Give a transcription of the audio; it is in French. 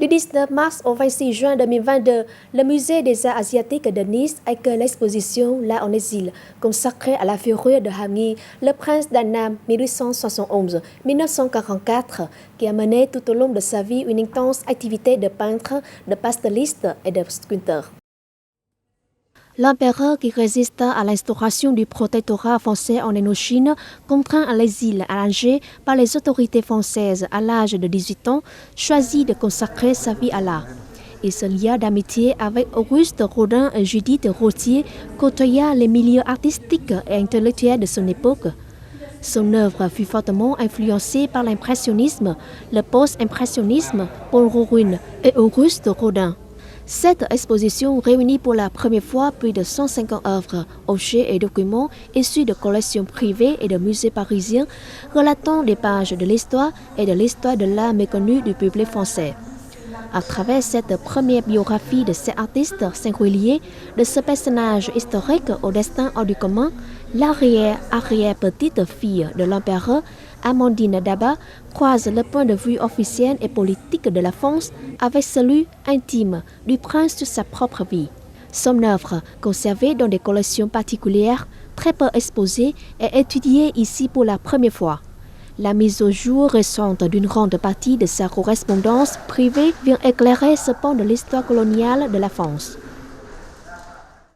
Du 19 mars au 26 juin 2022, le musée des arts asiatiques de Nice accueille l'exposition L'art en exil, consacrée à la figure de Hami, le prince d'Annam 1871-1944, qui a mené tout au long de sa vie une intense activité de peintre, de pasteliste et de sculpteur. L'empereur qui résiste à l'instauration du protectorat français en Indochine, contraint à l'exil à Alger par les autorités françaises à l'âge de 18 ans, choisit de consacrer sa vie à l'art. Il se lia d'amitié avec Auguste Rodin et Judith Rottier, côtoya les milieux artistiques et intellectuels de son époque. Son œuvre fut fortement influencée par l'impressionnisme, le post-impressionnisme, Paul Roruin et Auguste Rodin. Cette exposition réunit pour la première fois plus de 150 œuvres, objets et documents issus de collections privées et de musées parisiens relatant des pages de l'histoire et de l'histoire de l'art méconnu du public français. À travers cette première biographie de cet artiste singulier, de ce personnage historique au destin hors du commun, l'arrière-petite-fille de l'empereur, Amandine Daba, croise le point de vue officiel et politique de la France avec celui intime du prince de sa propre vie. Son œuvre, conservée dans des collections particulières, très peu exposée, est étudiée ici pour la première fois. La mise au jour récente d'une grande partie de sa correspondance privée vient éclairer ce pan de l'histoire coloniale de la France.